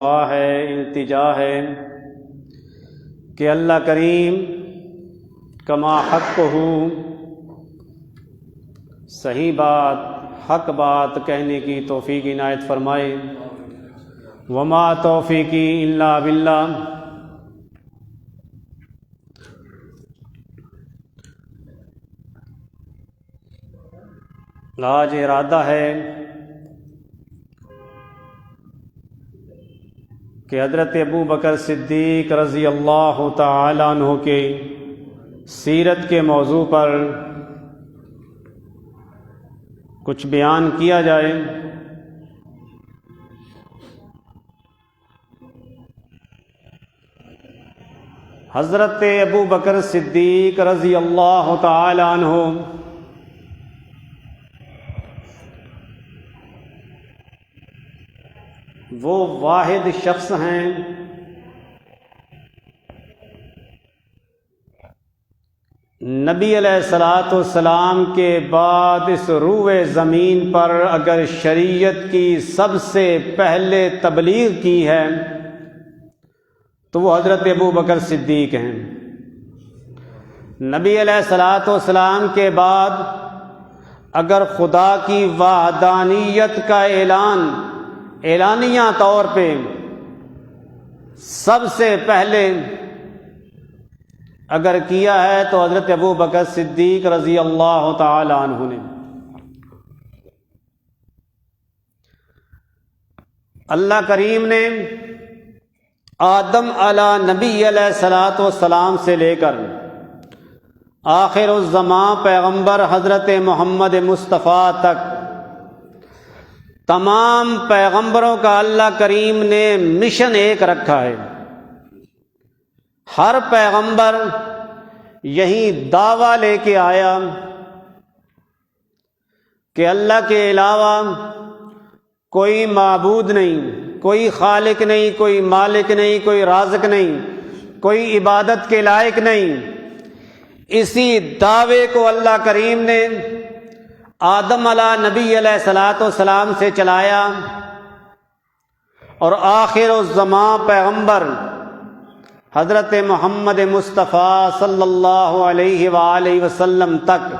دعا ہے، التجا ہے کہ اللہ کریم کما حق ہوں صحیح بات، حق بات کہنے کی توفیق عنایت فرمائے۔ وما توفیقی الا باللہ۔ آج ارادہ ہے کہ حضرت ابو بکر صدیق رضی اللہ تعالیٰ عنہ کے سیرت کے موضوع پر کچھ بیان کیا جائے۔ حضرت ابو بکر صدیق رضی اللہ تعالیٰ عنہ وہ واحد شخص ہیں نبی علیہ الصلوۃ والسلام کے بعد اس روئے زمین پر اگر شریعت کی سب سے پہلے تبلیغ کی ہے تو وہ حضرت ابو بکر صدیق ہیں۔ نبی علیہ الصلوۃ والسلام کے بعد اگر خدا کی وحدانیت کا اعلانیہ طور پہ سب سے پہلے اگر کیا ہے تو حضرت ابو بکر صدیق رضی اللہ تعالی عنہ نے۔ اللہ کریم نے آدم علیہ نبی علیہ الصلوۃ والسلام سے لے کر آخر الزمان پیغمبر حضرت محمد مصطفیٰ تک تمام پیغمبروں کا اللہ کریم نے مشن ایک رکھا ہے۔ ہر پیغمبر یہی دعویٰ لے کے آیا کہ اللہ کے علاوہ کوئی معبود نہیں، کوئی خالق نہیں، کوئی مالک نہیں، کوئی رازق نہیں، کوئی عبادت کے لائق نہیں۔ اسی دعوے کو اللہ کریم نے آدم علیہ نبی علیہ الصلوۃ والسلام سے چلایا، اور آخر الزمان پیغمبر حضرت محمد مصطفیٰ صلی اللہ علیہ وآلہ وسلم تک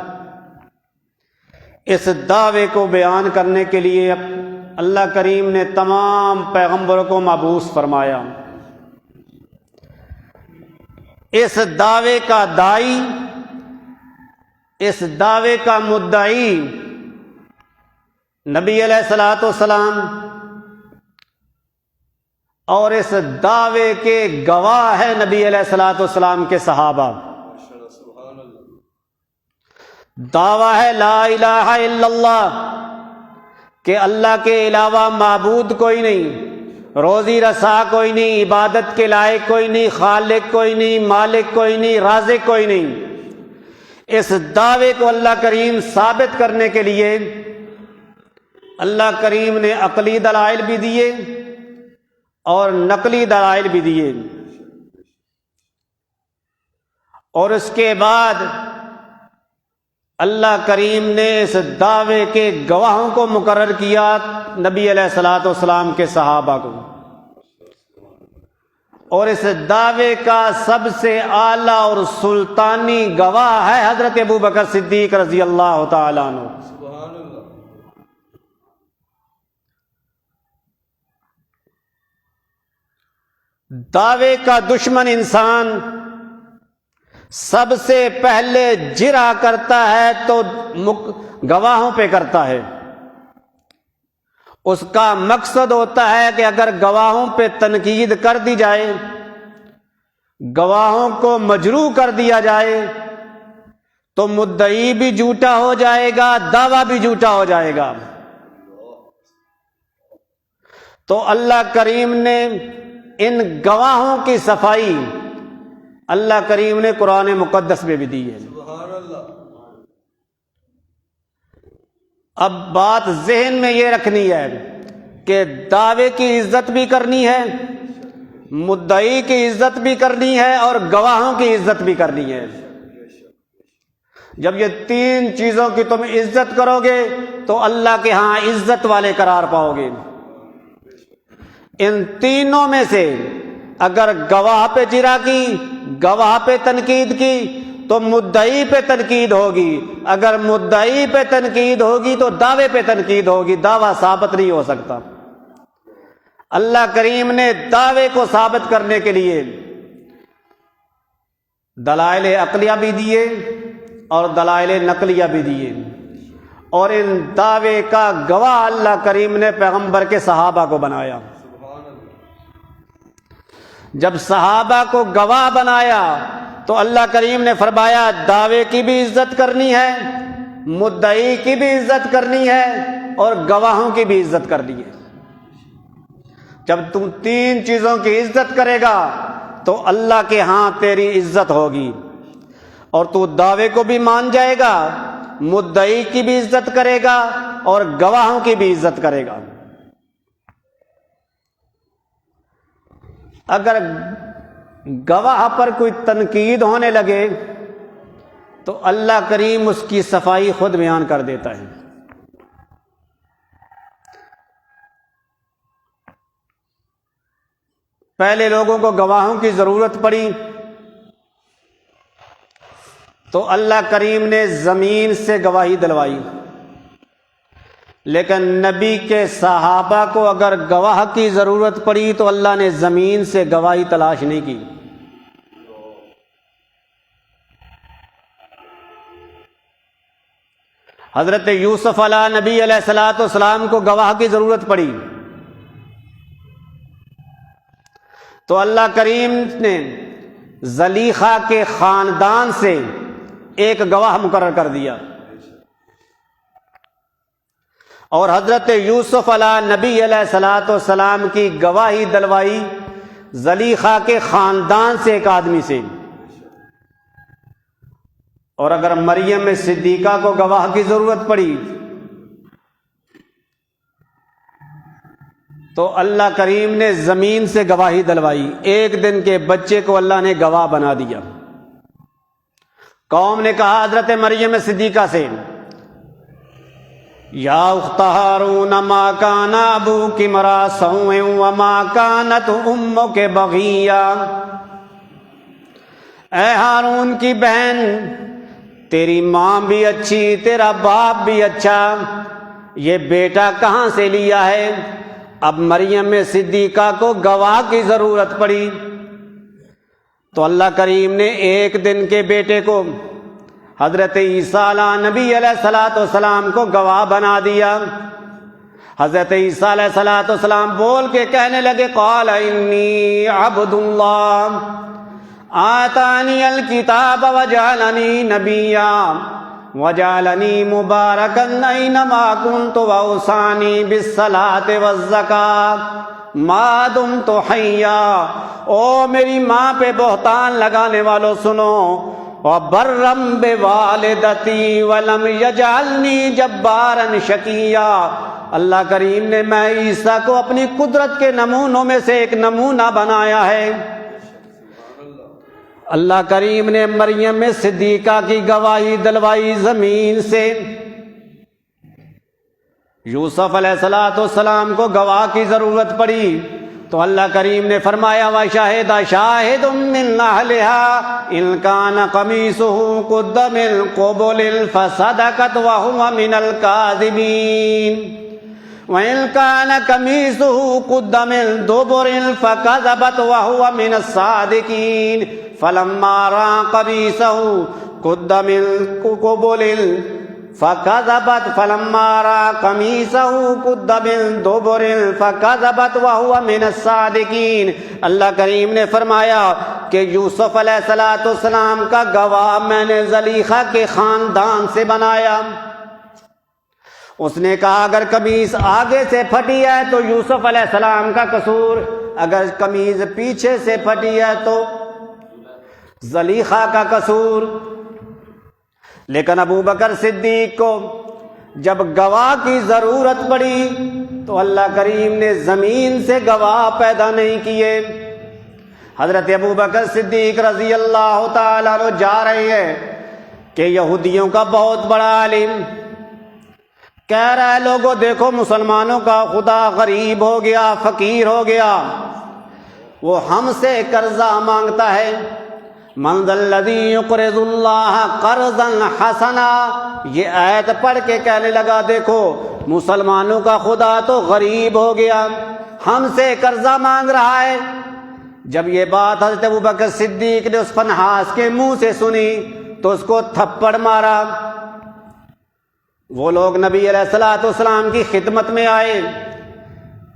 اس دعوے کو بیان کرنے کے لیے اللہ کریم نے تمام پیغمبروں کو مبعوث فرمایا۔ اس دعوے کا داعی، اس دعوے کا مدعی نبی علیہ الصلوۃ والسلام، اور اس دعوے کے گواہ ہے نبی علیہ الصلوۃ والسلام کے صحابہ۔ دعویٰ ہے لا الہ الا اللہ، کہ اللہ کے علاوہ معبود کوئی نہیں، روزی رسا کوئی نہیں، عبادت کے لائق کوئی نہیں، خالق کوئی نہیں، مالک کوئی نہیں، رازق کوئی نہیں۔ اس دعوے کو اللہ کریم ثابت کرنے کے لیے اللہ کریم نے عقلی دلائل بھی دیے اور نقلی دلائل بھی دیے، اور اس کے بعد اللہ کریم نے اس دعوے کے گواہوں کو مقرر کیا نبی علیہ الصلوۃ والسلام کے صحابہ کو، اور اس دعوے کا سب سے اعلیٰ اور سلطانی گواہ ہے حضرت ابو بکر صدیق رضی اللہ تعالیٰ عنہ۔ دعوے کا دشمن انسان سب سے پہلے جرح کرتا ہے تو گواہوں پہ کرتا ہے۔ اس کا مقصد ہوتا ہے کہ اگر گواہوں پہ تنقید کر دی جائے، گواہوں کو مجروح کر دیا جائے تو مدعی بھی جھوٹا ہو جائے گا، دعویٰ بھی جھوٹا ہو جائے گا۔ تو اللہ کریم نے ان گواہوں کی صفائی اللہ کریم نے قرآن مقدس میں بھی دی ہے۔ اب بات ذہن میں یہ رکھنی ہے کہ دعوے کی عزت بھی کرنی ہے، مدعی کی عزت بھی کرنی ہے، اور گواہوں کی عزت بھی کرنی ہے۔ جب یہ تین چیزوں کی تم عزت کرو گے تو اللہ کے ہاں عزت والے قرار پاؤ گے۔ ان تینوں میں سے اگر گواہ پہ جرا کی، گواہ پہ تنقید کی تو مدعی پہ تنقید ہوگی، اگر مدعی پہ تنقید ہوگی تو دعوے پہ تنقید ہوگی، دعویٰ ثابت نہیں ہو سکتا۔ اللہ کریم نے دعوے کو ثابت کرنے کے لیے دلائل عقلیہ بھی دیے اور دلائل نقلیہ بھی دیے، اور ان دعوے کا گواہ اللہ کریم نے پیغمبر کے صحابہ کو بنایا۔ جب صحابہ کو گواہ بنایا تو اللہ کریم نے فرمایا دعوے کی بھی عزت کرنی ہے، مدعی کی بھی عزت کرنی ہے، اور گواہوں کی بھی عزت کرنی ہے۔ جب تم تین چیزوں کی عزت کرے گا تو اللہ کے ہاں تیری عزت ہوگی، اور تو دعوے کو بھی مان جائے گا، مدعی کی بھی عزت کرے گا اور گواہوں کی بھی عزت کرے گا۔ اگر گواہ پر کوئی تنقید ہونے لگے تو اللہ کریم اس کی صفائی خود بیان کر دیتا ہے۔ پہلے لوگوں کو گواہوں کی ضرورت پڑی تو اللہ کریم نے زمین سے گواہی دلوائی، لیکن نبی کے صحابہ کو اگر گواہ کی ضرورت پڑی تو اللہ نے زمین سے گواہی تلاش نہیں کی۔ حضرت یوسف علیہ نبی علیہ الصلوۃ والسلام کو گواہ کی ضرورت پڑی تو اللہ کریم نے زلیخا کے خاندان سے ایک گواہ مقرر کر دیا، اور حضرت یوسف علیہ نبی علیہ الصلوۃ والسلام کی گواہی دلوائی زلیخا کے خاندان سے ایک آدمی سے۔ اور اگر مریم صدیقہ کو گواہ کی ضرورت پڑی تو اللہ کریم نے زمین سے گواہی دلوائی، ایک دن کے بچے کو اللہ نے گواہ بنا دیا۔ قوم نے کہا حضرت مریم صدیقہ سے، یا اخت ہارون ما کان ابوک امرأ سوء وما کانت امک بغیا، اے ہارون کی بہن، تیری ماں بھی اچھی، تیرا باپ بھی اچھا، یہ بیٹا کہاں سے لیا ہے؟ اب مریم صدیقہ کو گواہ کی ضرورت پڑی تو اللہ کریم نے ایک دن کے بیٹے کو حضرت عیسیٰ علیہ نبی علیہ الصلوۃ والسلام کو گواہ بنا دیا۔ حضرت عیسیٰ علیہ الصلوۃ والسلام بول کے کہنے لگے، قال انی عبد اللہ آتانی الکتاب وجعلنی نبیا وجعلنی مبارکا اینما کنت واوصانی بالصلاۃ والزکاۃ ما دمت حیا۔ او میری ماں پہ بہتان لگانے والوں سنو، وبرم بوالدتی ولم یجعلنی جبارا شقیا۔ اللہ کریم نے میں عیسیٰ کو اپنی قدرت کے نمونوں میں سے ایک نمونہ بنایا ہے۔ اللہ کریم نے مریم صدیقہ کی گواہی دلوائی زمین سے۔ یوسف علیہ الصلوۃ والسلام کو گواہ کی ضرورت پڑی تو اللہ کریم نے فرمایا، وشہد شاہد من اہلہا ان کان قمیصہ قد من قبل فصدقت وہو من الکاذبین وَإِن كَانَ قَمِيصُهُ قُدَّ مِن دُبُرٍ فَكَذَبَتْ وَهُوَ مِنَ الصَّادِقِينَ فَلَمَّا رَأَىٰ قَمِيصَهُ قُدَّ مِن قُبُلٍ فَكَذَبَتْ فَلَمَّا رَأَىٰ قَمِيصَهُ قُدَّ مِن دُبُرٍ فَكَذَبَتْ وَهُوَ مِنَ الصَّادِقِينَ۔ اللہ کریم نے فرمایا کہ یوسف علیہ الصلوۃ والسلام کا گواہ میں نے زلیخا کے خاندان سے بنایا۔ اس نے کہا اگر قمیص آگے سے پھٹی ہے تو یوسف علیہ السلام کا قصور، اگر قمیص پیچھے سے پھٹی ہے تو زلیخا کا قصور۔ لیکن ابو بکر صدیق کو جب گواہ کی ضرورت پڑی تو اللہ کریم نے زمین سے گواہ پیدا نہیں کیے۔ حضرت ابو بکر صدیق رضی اللہ تعالیٰ عنہ جا رہے ہیں کہ یہودیوں کا بہت بڑا عالم کہہ رہا ہے لوگوں دیکھو مسلمانوں کا خدا غریب ہو گیا، فقیر ہو گیا، وہ ہم سے قرضہ مانگتا ہے۔ من ذا الذی یقرض اللہ قرضا حسنا، یہ آیت پڑھ کے کہنے لگا دیکھو مسلمانوں کا خدا تو غریب ہو گیا، ہم سے قرضہ مانگ رہا ہے۔ جب یہ بات حضرت ابوبکر صدیق نے اس فنحاس کے منہ سے سنی تو اس کو تھپڑ مارا۔ وہ لوگ نبی علیہ الصلوۃ والسلام کی خدمت میں آئے،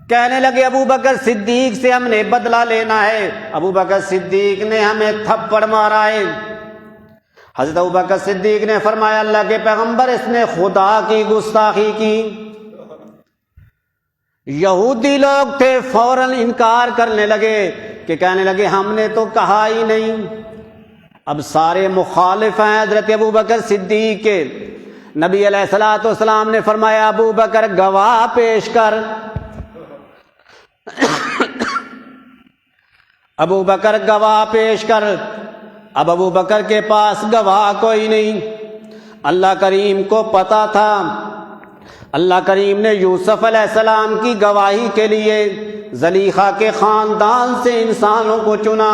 کہنے لگے ابوبکر صدیق سے ہم نے بدلہ لینا ہے، ابوبکر صدیق نے ہمیں تھپڑ مارا ہے۔ حضرت ابوبکر صدیق نے فرمایا اللہ کے پیغمبر اس نے خدا کی گستاخی کی۔ یہودی لوگ تھے فوراً انکار کرنے لگے کہ کہنے لگے ہم نے تو کہا ہی نہیں۔ اب سارے مخالف ہیں حضرت ابوبکر صدیق کے۔ نبی علیہ الصلوۃ والسلام نے فرمایا ابوبکر گواہ پیش کر۔ ابوبکر گواہ پیش کر۔ اب ابوبکر کے پاس گواہ کوئی نہیں۔ اللہ کریم کو پتا تھا، اللہ کریم نے یوسف علیہ السلام کی گواہی کے لیے زلیخا کے خاندان سے انسانوں کو چنا،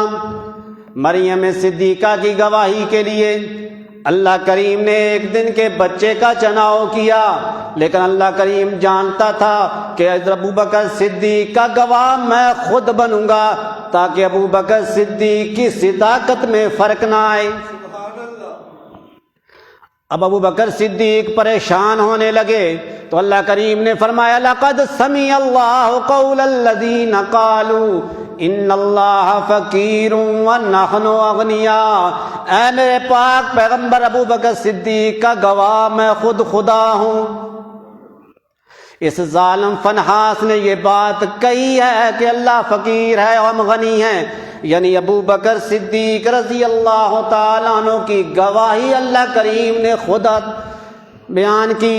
مریم صدیقہ کی گواہی کے لیے اللہ کریم نے ایک دن کے بچے کا چناؤ کیا، لیکن اللہ کریم جانتا تھا کہ ابوبکر صدیق کا گواہ میں خود بنوں گا تاکہ ابوبکر صدیق کی صداقت میں فرق نہ آئے۔ اب ابوبکر صدیق پریشان ہونے لگے تو اللہ کریم نے فرمایا لقد سمع اللہ قول الذین قالوا ان اللہ فقیر ونحن اغنیاء۔ اے میرے پاک پیغمبر ابوبکر صدیق کا گواہ میں خود خدا ہوں۔ اس ظالم فنحاس نے یہ بات کہی ہے کہ اللہ فقیر ہے اور ہم غنی ہیں، یعنی ابوبکر صدیق رضی اللہ تعالیٰ عنہ کی گواہی اللہ کریم نے خود بیان کی۔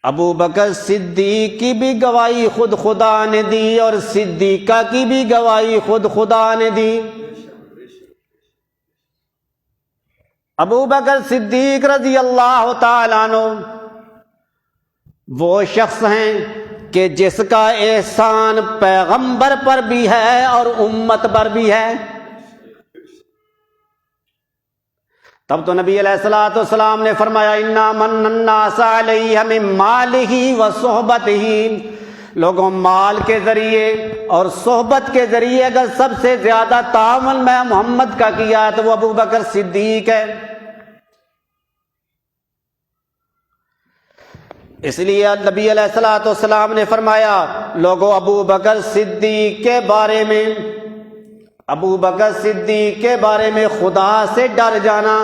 ابوبکر صدیق کی بھی گواہی خود خدا نے دی اور صدیقہ کی بھی گواہی خود خدا نے دی۔ ابوبکر صدیق رضی اللہ تعالیٰ عنہ وہ شخص ہیں کہ جس کا احسان پیغمبر پر بھی ہے اور امت پر بھی ہے۔ تب تو نبی علیہ الصلوۃ والسلام نے فرمایا انا من الناس علیہ من مالہ و صحبتہ، لوگوں مال کے ذریعے اور صحبت کے ذریعے اگر سب سے زیادہ تعاون میں محمد کا کیا ہے تو وہ ابوبکر صدیق ہے۔ اس لیے نبی علیہ الصلوۃ والسلام نے فرمایا لوگوں ابوبکر صدیق کے بارے میں، ابوبکر صدیق کے بارے میں خدا سے ڈر جانا،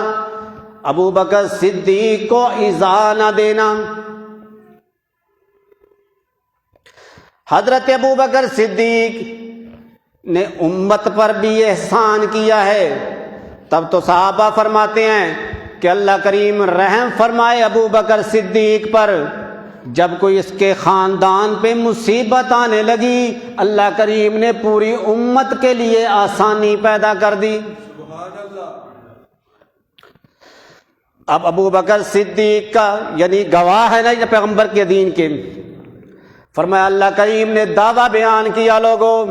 ابوبکر صدیق کو ایذا نہ دینا۔ حضرت ابوبکر صدیق نے امت پر بھی احسان کیا ہے۔ تب تو صحابہ فرماتے ہیں کہ اللہ کریم رحم فرمائے ابوبکر صدیق پر، جب کوئی اس کے خاندان پہ مصیبت آنے لگی اللہ کریم نے پوری امت کے لیے آسانی پیدا کر دی۔ اب ابوبکر صدیق کا یعنی گواہ ہے نا پیغمبر کے دین کے، فرمایا اللہ کریم نے دعویٰ بیان کیا لوگوں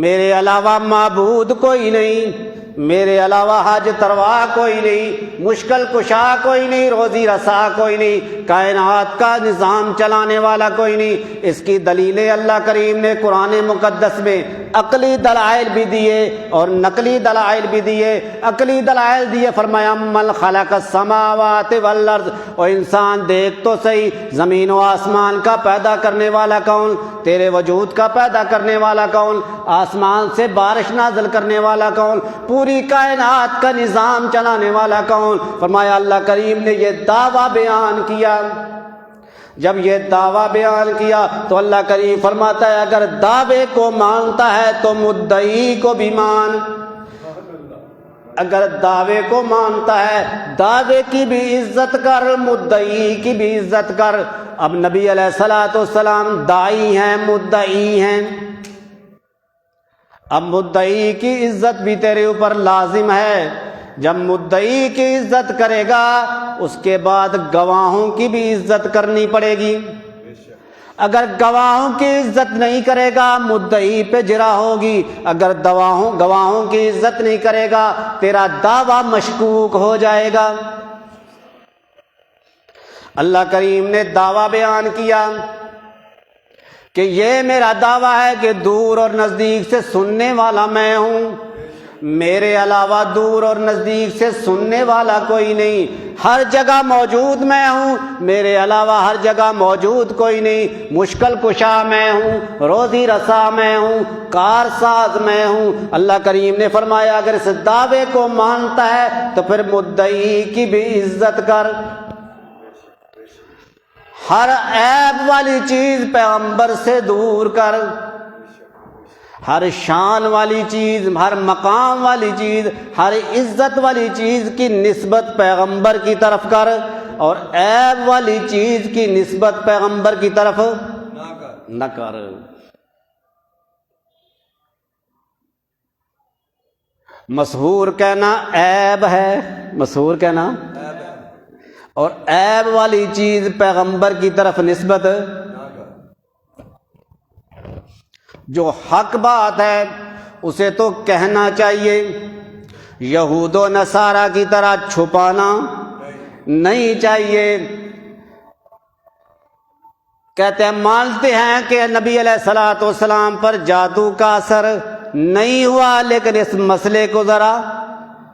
میرے علاوہ معبود کوئی نہیں، میرے علاوہ حاجت روا کوئی نہیں، مشکل کشا کوئی نہیں، روزی رسا کوئی نہیں، کائنات کا نظام چلانے والا کوئی نہیں۔ اس کی دلیلیں اللہ کریم نے قرآن مقدس میں عقلی دلائل بھی دیے اور نقلی دلائل بھی دیے۔ عقلی دلائل دیے فرمایا من خلق السماوات والارض، اور انسان دیکھ تو صحیح زمین و آسمان کا پیدا کرنے والا کون، تیرے وجود کا پیدا کرنے والا کون، آسمان سے بارش نازل کرنے والا کون، پوری کائنات کا نظام چلانے والا کون۔ فرمایا اللہ کریم نے یہ دعویٰ بیان کیا۔ جب یہ دعویٰ بیان کیا تو اللہ کریم فرماتا ہے اگر دعوے کو مانتا ہے تو مدعی کو بھی مان۔ اگر دعوے کو مانتا ہے دعوے کی بھی عزت کر، مدعی کی بھی عزت کر۔ اب نبی علیہ الصلوۃ والسلام داعی ہیں، مدعی ہیں۔ اب مدعی کی عزت بھی تیرے اوپر لازم ہے۔ جب مدعی کی عزت کرے گا اس کے بعد گواہوں کی بھی عزت کرنی پڑے گی. اگر گواہوں کی عزت نہیں کرے گا مدعی پہ جرح ہوگی. اگر گواہوں کی عزت نہیں کرے گا تیرا دعویٰ مشکوک ہو جائے گا. اللہ کریم نے دعویٰ بیان کیا کہ یہ میرا دعویٰ ہے کہ دور اور نزدیک سے سننے والا میں ہوں، میرے علاوہ دور اور نزدیک سے سننے والا کوئی نہیں. ہر جگہ موجود میں ہوں، میرے علاوہ ہر جگہ موجود کوئی نہیں. مشکل کشا میں ہوں، روزی رسا میں ہوں، کار ساز میں ہوں. اللہ کریم نے فرمایا اگر اس دعوے کو مانتا ہے تو پھر مدعی کی بھی عزت کر. ہر عیب والی چیز پیغمبر سے دور کر، ہر شان والی چیز، ہر مقام والی چیز، ہر عزت والی چیز کی نسبت پیغمبر کی طرف کر، اور عیب والی چیز کی نسبت پیغمبر کی طرف نہ کر. مسحور کہنا عیب ہے، مسحور کہنا، اور عیب والی چیز پیغمبر کی طرف نسبت. جو حق بات ہے اسے تو کہنا چاہیے، یہود و نصارہ کی طرح چھپانا نہیں چاہیے. کہتے ہیں مانتے ہیں کہ نبی علیہ الصلوۃ والسلام پر جادو کا اثر نہیں ہوا، لیکن اس مسئلے کو ذرا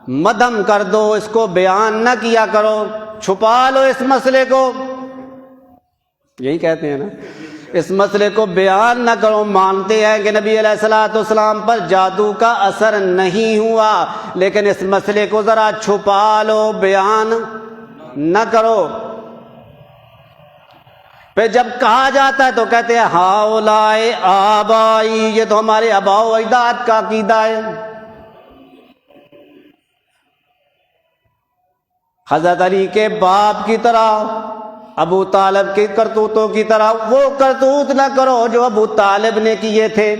مدھم کر دو، اس کو بیان نہ کیا کرو، چھپا لو اس مسئلے کو. یہی کہتے ہیں نا، اس مسئلے کو بیان نہ کرو. مانتے ہیں کہ نبی علیہ الصلوۃ والسلام پر جادو کا اثر نہیں ہوا، لیکن اس مسئلے کو ذرا چھپا لو، بیان نہ کرو. پھر جب کہا جاتا ہے تو کہتے ہیں ہؤلاء آبائی، یہ تو ہمارے آباء و اجداد کا عقیدہ ہے. حضرت علی کے باپ کی طرح، ابو طالب کے کرتوتوں کی طرح وہ کرتوت نہ کرو جو ابو طالب نے کیے تھے.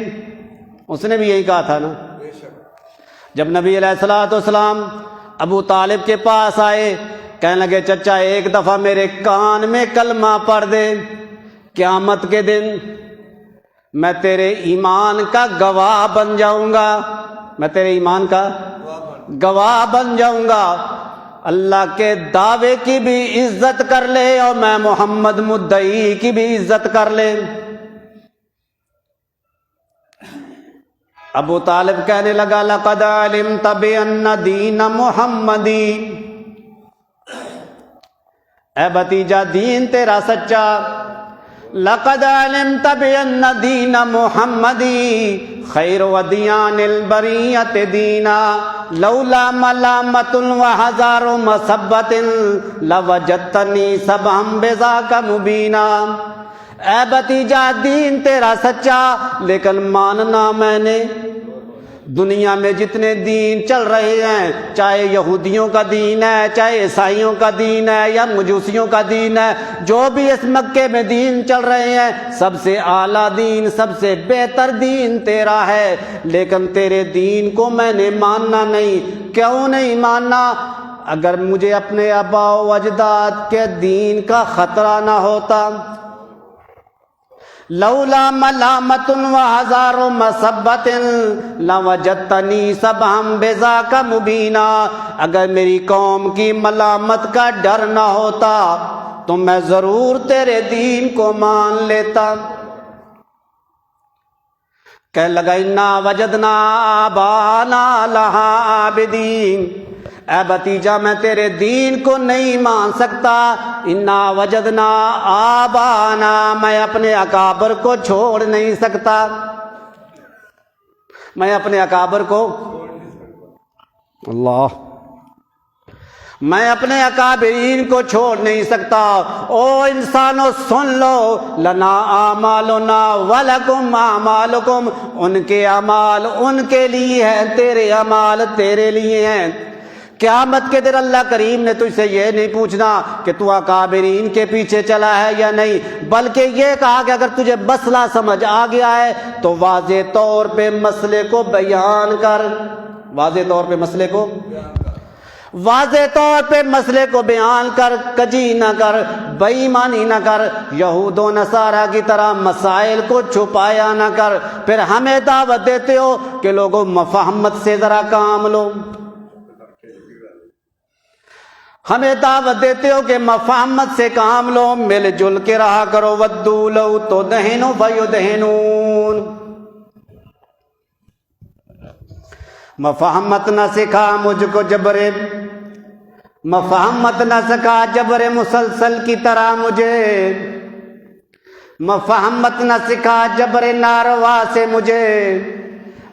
اس نے بھی یہی کہا تھا نا. جب نبی علیہ الصلوۃ والسلام ابو طالب کے پاس آئے، کہنے لگے چچا ایک دفعہ میرے کان میں کلمہ پڑھ دے، قیامت کے دن میں تیرے ایمان کا گواہ بن جاؤں گا، میں تیرے ایمان کا گواہ بن جاؤں گا. اللہ کے دعوے کی بھی عزت کر لے اور میں محمد مدعی کی بھی عزت کر لے. ابو طالب کہنے لگا لقد علمت بأن دین محمدی، اے بھتیجا دین تیرا سچا. لقد علمت بأن دین محمدی خیر ودیان البریت دینا لولا ملامت وحذار مسبت لوجدتنی سبحا بذاک مبینا. اے بھتیجا دین تیرا سچا، لیکن ماننا میں نے دنیا میں جتنے دین چل رہے ہیں، چاہے یہودیوں کا دین ہے، چاہے عیسائیوں کا دین ہے یا مجوسیوں کا دین ہے، جو بھی اس مکے میں دین چل رہے ہیں، سب سے اعلیٰ دین، سب سے بہتر دین تیرا ہے. لیکن تیرے دین کو میں نے ماننا نہیں. کیوں نہیں ماننا؟ اگر مجھے اپنے آباء و اجداد کے دین کا خطرہ نہ ہوتا، لولا ملامت وحذار مسبت لوجدتنی سبحا بذاک مبینا، اگر میری قوم کی ملامت کا ڈر نہ ہوتا تو میں ضرور تیرے دین کو مان لیتا. کہنے لگا انا وجدنا آبانا لہا عابدین. اے بھتیجا میں تیرے دین کو نہیں مان سکتا. انا وجدنا آبانا، میں اپنے اکابر کو چھوڑ نہیں سکتا، میں اپنے اکابر کو اللہ میں اپنے اکابرین کو چھوڑ نہیں سکتا. او انسانوں سن لو، لنا اعمالنا ولکم اعمالکم، ان کے اعمال ان کے لیے ہیں، تیرے اعمال تیرے لیے ہیں. قیامت کے دن اللہ کریم نے تجھ سے یہ نہیں پوچھنا کہ تو اکابرین کے پیچھے چلا ہے یا نہیں، بلکہ یہ کہا کہ اگر تجھے مسئلہ سمجھ آ گیا ہے تو واضح طور پہ مسئلے کو بیان کر، واضح طور پہ مسئلے کو. واضح طور پہ مسئلے کو بیان کر، کجی نہ کر، بے ایمانی نہ کر، یہود و نصارہ کی طرح مسائل کو چھپایا نہ کر۔ پھر ہمیں دعوت دیتے ہو کہ لوگوں مفاہمت سے ذرا کام لو، ہمیں دعوت دیتے ہو کہ مفاہمت سے کام لو، مل جل کے رہا کرو۔ ودو لو تدہنوا فیدہنون۔ مفاہمت نہ سکھا مجھ کو جبر، مفاہمت نہ سکھا جبر مسلسل کی طرح مجھے، مفاہمت نہ سکھا جبر ناروا سے مجھے،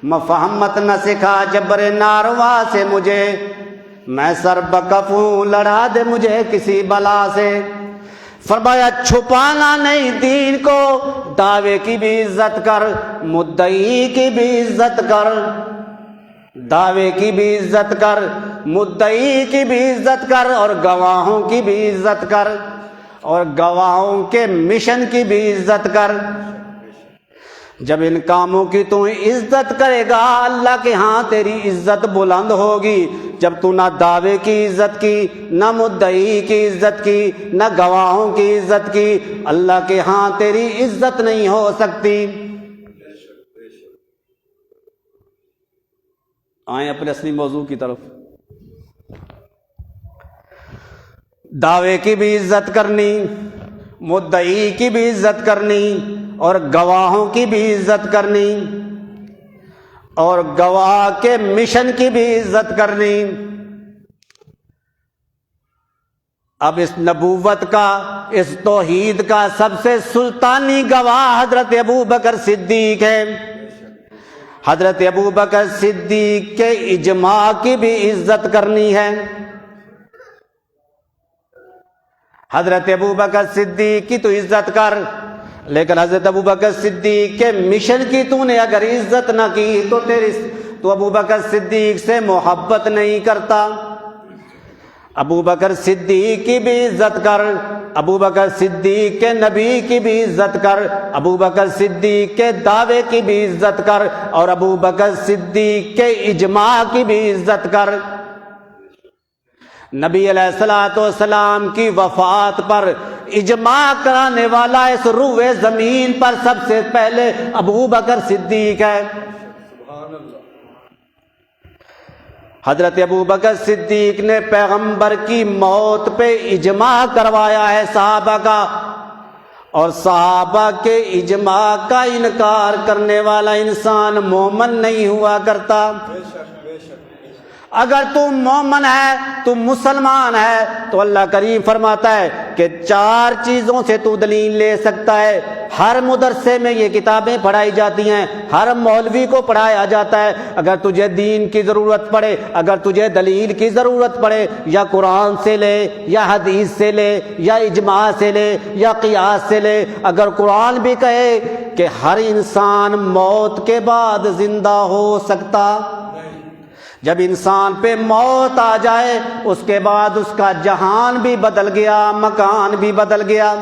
مفاہمت نہ سکھا جبر ناروا سے مجھے، میں سر بکف ہوں لڑا دے مجھے کسی بلا سے۔ فرمایا چھپانا نہیں دین کو، دعوے کی بھی عزت کر، مدعی کی بھی عزت کر، دعوے کی بھی عزت کر، مدعی کی بھی عزت کر، اور گواہوں کی بھی عزت کر، اور گواہوں کے مشن کی بھی عزت کر۔ جب ان کاموں کی تو عزت کرے گا اللہ کے ہاں تیری عزت بلند ہوگی۔ جب تو نہ دعوے کی عزت کی، نہ مدعی کی عزت کی، نہ گواہوں کی عزت کی، اللہ کے ہاں تیری عزت نہیں ہو سکتی۔ آئیں اپنے اصلی موضوع کی طرف۔ دعوے کی بھی عزت کرنی، مدعی کی بھی عزت کرنی، اور گواہوں کی بھی عزت کرنی، اور گواہ کے مشن کی بھی عزت کرنی۔ اب اس نبوت کا، اس توحید کا سب سے سلطانی گواہ حضرت ابوبکر صدیق ہے۔ حضرت ابوبکر صدیق کے اجماع کی بھی عزت کرنی ہے۔ حضرت ابوبکر صدیق کی تو عزت کر، لیکن حضرت ابوبکر صدیق کے مشن کی تو نے اگر عزت نہ کی تو ابوبکر صدیق سے محبت نہیں کرتا۔ ابوبکر صدیق کی بھی عزت کر، ابوبکر صدیق کے نبی کی بھی عزت کر، ابوبکر صدیق کے دعوے کی بھی عزت کر، اور ابوبکر صدیق کے اجماع کی بھی عزت کر۔ نبی علیہ الصلوۃ والسلام کی وفات پر اجماع کرانے والا اس روئے زمین پر سب سے پہلے ابوبکر صدیق ہے۔ حضرت ابوبکر صدیق نے پیغمبر کی موت پہ اجماع کروایا ہے صحابہ کا، اور صحابہ کے اجماع کا انکار کرنے والا انسان مومن نہیں ہوا کرتا۔ اگر تم مومن ہے، تم مسلمان ہے، تو اللہ کریم فرماتا ہے کہ 4 چیزوں سے تو دلیل لے سکتا ہے۔ ہر مدرسے میں یہ کتابیں پڑھائی جاتی ہیں، ہر مولوی کو پڑھایا جاتا ہے۔ اگر تجھے دین کی ضرورت پڑے، اگر تجھے دلیل کی ضرورت پڑے، یا قرآن سے لے، یا حدیث سے لے، یا اجماع سے لے، یا قیاس سے لے۔ اگر قرآن بھی کہے کہ ہر انسان موت کے بعد زندہ ہو سکتا، جب انسان پہ موت آ جائے اس کے بعد اس کا جہان بھی بدل گیا، مکان بھی بدل گیا۔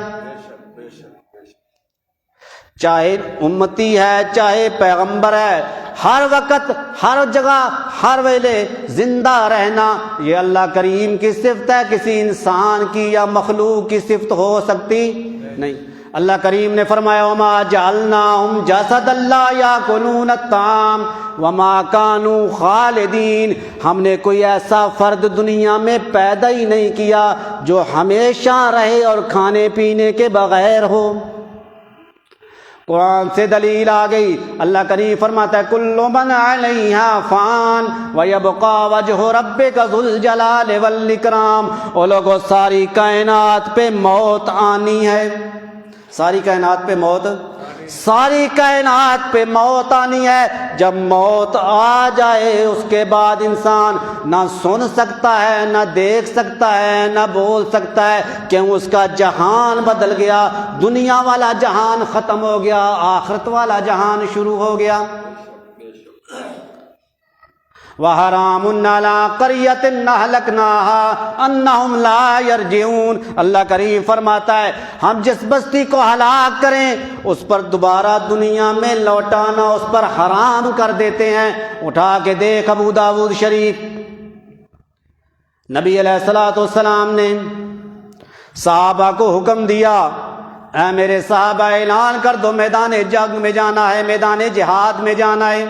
چاہے امتی ہے، چاہے پیغمبر ہے، ہر وقت، ہر جگہ، ہر ویلے زندہ رہنا یہ اللہ کریم کی صفت ہے، کسی انسان کی یا مخلوق کی صفت ہو سکتی نہیں۔ اللہ کریم نے فرمایا وما جعلناہم جسدا لا یاکلون الطعام وما کانوا خالدین، ہم نے کوئی ایسا فرد دنیا میں پیدا ہی نہیں کیا جو ہمیشہ رہے اور کھانے پینے کے بغیر ہو۔ قرآن سے دلیل آ گئی۔ اللہ کریم فرماتا ہے کل من علیہا فان ویبقى وجہ ربک ذو الجلال والاکرام۔ او لوگوں، ساری کائنات پہ موت آنی ہے، ساری کائنات پہ موت، ساری کائنات پہ موت آنی ہے۔ جب موت آ جائے اس کے بعد انسان نہ سن سکتا ہے، نہ دیکھ سکتا ہے، نہ بول سکتا ہے، کیوں اس کا جہان بدل گیا۔ دنیا والا جہان ختم ہو گیا، آخرت والا جہان شروع ہو گیا۔ وَحَرَامٌ عَلَىٰ قَرْيَةٍ أَهْلَكْنَاهَا أَنَّهُمْ لَا يَرْجِعُونَ۔ اللہ کریم فرماتا ہے ہم جس بستی کو ہلاک کریں اس پر دوبارہ دنیا میں لوٹانا اس پر حرام کر دیتے ہیں۔ اٹھا کے دیکھ ابو داؤد شریف، نبی علیہ الصلوۃ والسلام نے صحابہ کو حکم دیا، اے میرے صحابہ اعلان کر دو میدان جنگ میں جانا ہے، میدان جہاد میں جانا ہے۔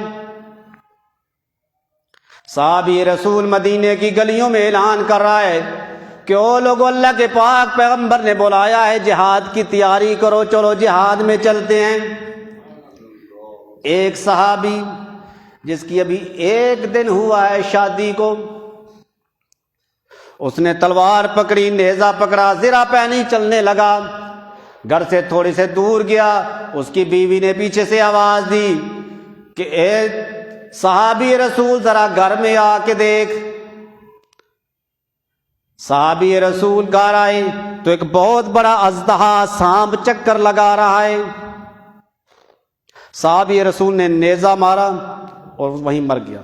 صحابی رسول مدینے کی گلیوں میں اعلان کر رہا ہے کہ او لوگو، اللہ کے پاک پیغمبر نے بلایا ہے، جہاد کی تیاری کرو، چلو جہاد میں چلتے ہیں۔ ایک صحابی جس کی ابھی ایک دن ہوا ہے شادی کو، اس نے تلوار پکڑی، نیزہ پکڑا، زرہ پہنی، چلنے لگا۔ گھر سے تھوڑی سے دور گیا، اس کی بیوی نے پیچھے سے آواز دی کہ اے صحابی رسول ذرا گھر میں آ کے دیکھ۔ صحابی رسول گھر آئے تو ایک بہت بڑا اژدہا سانپ چکر لگا رہا ہے۔ صحابی رسول نے نیزہ مارا اور وہیں مر گیا،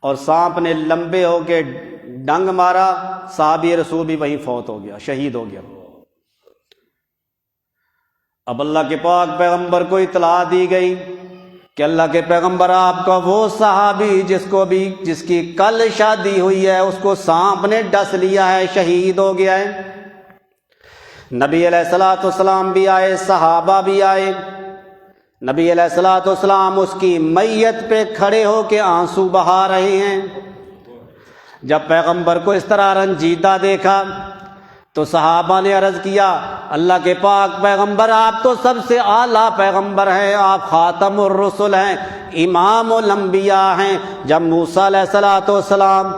اور سانپ نے لمبے ہو کے ڈنگ مارا، صحابی رسول بھی وہیں فوت ہو گیا، شہید ہو گیا۔ اب اللہ کے پاک پیغمبر کو اطلاع دی گئی کہ اللہ کے پیغمبر، آپ کا وہ صحابی جس کی کل شادی ہوئی ہے، اس کو سانپ نے ڈس لیا ہے، شہید ہو گیا ہے۔ نبی علیہ الصلوۃ والسلام بھی آئے، صحابہ بھی آئے۔ نبی علیہ الصلوۃ والسلام اس کی میت پہ کھڑے ہو کے آنسو بہا رہے ہیں۔ جب پیغمبر کو اس طرح رنجیدہ دیکھا تو صحابہ نے عرض کیا، اللہ کے پاک پیغمبر، آپ تو سب سے اعلیٰ پیغمبر ہیں، آپ خاتم الرسل ہیں، امام الانبیاء ہیں۔ جب موسیٰ علیہ الصلوۃ والسلام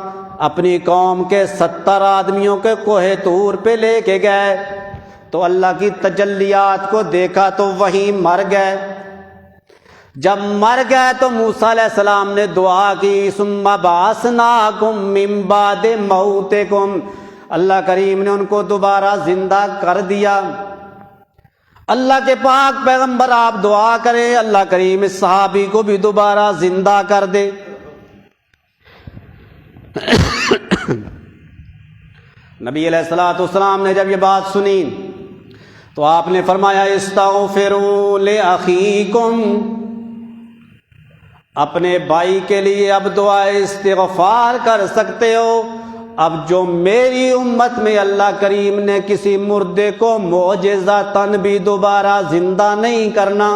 اپنی قوم کے 70 آدمیوں کے کوہ طور پہ لے کے گئے تو اللہ کی تجلیات کو دیکھا تو وہیں مر گئے۔ جب مر گئے تو موسیٰ علیہ السلام نے دعا کی، ثم بعثناکم من بعد موتکم، اللہ کریم نے ان کو دوبارہ زندہ کر دیا۔ اللہ کے پاک پیغمبر آپ دعا کریں، اللہ کریم اس صحابی کو بھی دوبارہ زندہ کر دے۔ نبی علیہ الصلوۃ والسلام نے جب یہ بات سنی تو آپ نے فرمایا، استغفروا لأخیکم، اپنے بھائی کے لیے اب دعا استغفار کر سکتے ہو۔ اب جو میری امت میں اللہ کریم نے کسی مردے کو معجزتاً بھی دوبارہ زندہ نہیں کرنا،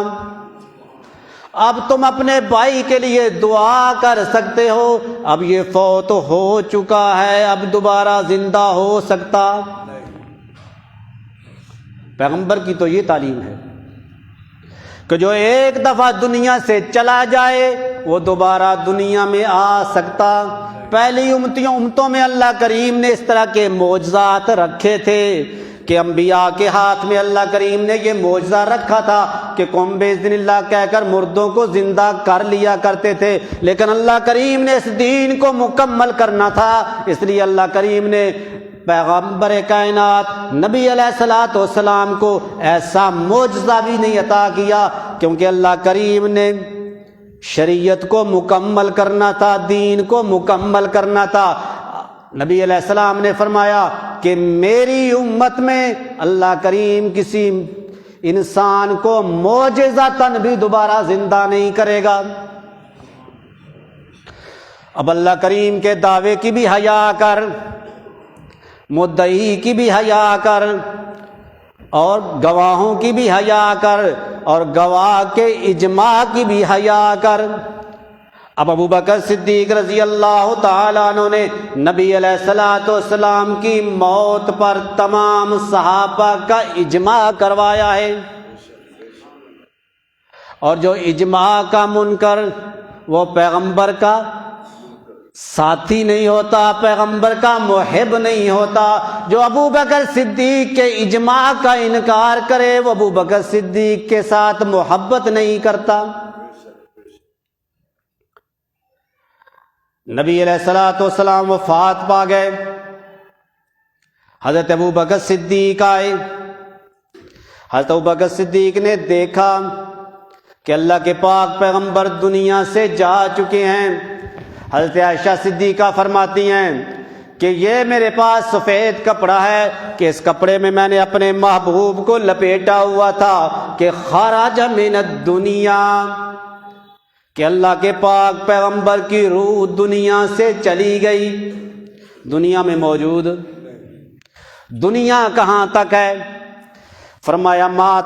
اب تم اپنے بھائی کے لیے دعا کر سکتے ہو۔ اب یہ فوت ہو چکا ہے، اب دوبارہ زندہ ہو سکتا؟ پیغمبر کی تو یہ تعلیم ہے کہ جو ایک دفعہ دنیا سے چلا جائے وہ دوبارہ دنیا میں آ سکتا۔ پہلی امتوں میں اللہ کریم نے اس طرح کے معجزات رکھے تھے کہ انبیاء کے ہاتھ میں اللہ کریم نے یہ معجزہ رکھا تھا کہ قم باذن اللہ کہہ کر مردوں کو زندہ کر لیا کرتے تھے، لیکن اللہ کریم نے اس دین کو مکمل کرنا تھا، اس لیے اللہ کریم نے پیغمبر کائنات نبی علیہ الصلوۃ والسلام کو ایسا معجزہ بھی نہیں عطا کیا، کیونکہ اللہ کریم نے شریعت کو مکمل کرنا تھا، دین کو مکمل کرنا تھا۔ نبی علیہ السلام نے فرمایا کہ میری امت میں اللہ کریم کسی انسان کو معجزتاً بھی دوبارہ زندہ نہیں کرے گا۔ اب اللہ کریم کے دعوے کی بھی حیا کر، مدعی کی بھی حیا کر، اور گواہوں کی بھی حیا کر، اور گواہ کے اجماع کی بھی حیا کر۔ اب ابو بکر صدیق رضی اللہ تعالیٰ عنہ نے نبی علیہ الصلوۃ والسلام کی موت پر تمام صحابہ کا اجماع کروایا ہے، اور جو اجماع کا منکر وہ پیغمبر کا ساتھی نہیں ہوتا، پیغمبر کا محب نہیں ہوتا۔ جو ابو بکر صدیق کے اجماع کا انکار کرے وہ ابو بکر صدیق کے ساتھ محبت نہیں کرتا۔ نبی علیہ الصلوۃ والسلام وفات پا گئے، حضرت ابو بکر صدیق آئے۔ حضرت ابو بکر صدیق نے دیکھا کہ اللہ کے پاک پیغمبر دنیا سے جا چکے ہیں۔ حضرت عائشہ صدیقہ فرماتی ہیں کہ یہ میرے پاس سفید کپڑا ہے کہ اس کپڑے میں میں نے اپنے محبوب کو لپیٹا ہوا تھا کہ خرج من الدنیا، کہ اللہ کے پاک پیغمبر کی روح دنیا سے چلی گئی۔ دنیا میں موجود. دنیا کہاں تک ہے؟ فرمایا مات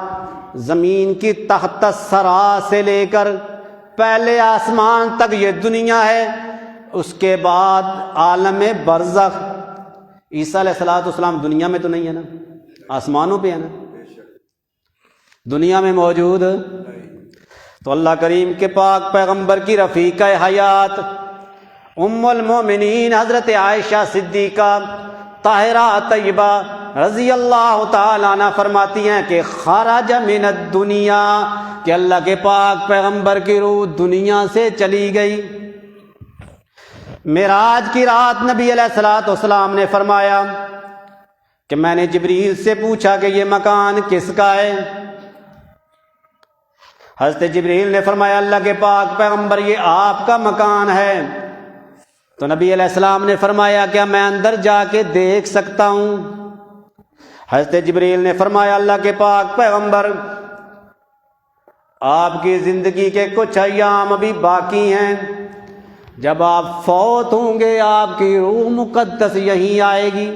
زمین کی تحت الثری سے لے کر پہلے آسمان تک یہ دنیا ہے. اس کے بعد عالم برزخ. عیسیٰ علیہ السلام دنیا میں تو نہیں ہے نا، آسمانوں پہ ہے نا، دنیا میں موجود. تو اللہ کریم کے پاک پیغمبر کی رفیقہ حیات ام المومنین حضرت عائشہ صدیقہ طاہرہ طیبہ رضی اللہ تعالیٰ عنہ فرماتی ہیں کہ خرج من الدنیا، کہ اللہ کے پاک پیغمبر کی روح دنیا سے چلی گئی. معراج کی رات نبی علیہ السلام نے فرمایا کہ میں نے جبریل سے پوچھا کہ یہ مکان کس کا ہے؟ حضرت جبریل نے فرمایا اللہ کے پاک پیغمبر یہ آپ کا مکان ہے. تو نبی علیہ السلام نے فرمایا کیا میں اندر جا کے دیکھ سکتا ہوں؟ حضرت جبریل نے فرمایا اللہ کے پاک پیغمبر آپ کی زندگی کے کچھ ایام ابھی باقی ہیں، جب آپ فوت ہوں گے آپ کی روح مقدس یہیں آئے گی.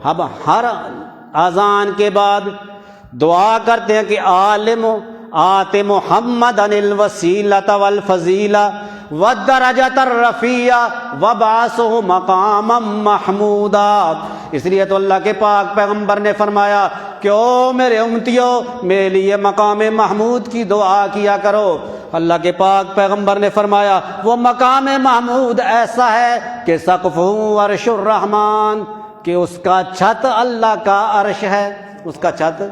اب ہر اذان کے بعد دعا کرتے ہیں کہ عالم آت محمد عن الوسیلۃ والفضیلہ والدرجۃ الرفیعہ وبعثہ مقاما محمودا. اس لیے تو اللہ کے پاک پیغمبر نے فرمایا کہ او میرے امتیوں میرے لیے مقام محمود کی دعا کیا کرو. اللہ کے پاک پیغمبر نے فرمایا وہ مقام محمود ایسا ہے کہ سقفہ عرش الرحمن، کہ اس کا چھت اللہ کا عرش ہے، اس کا چھت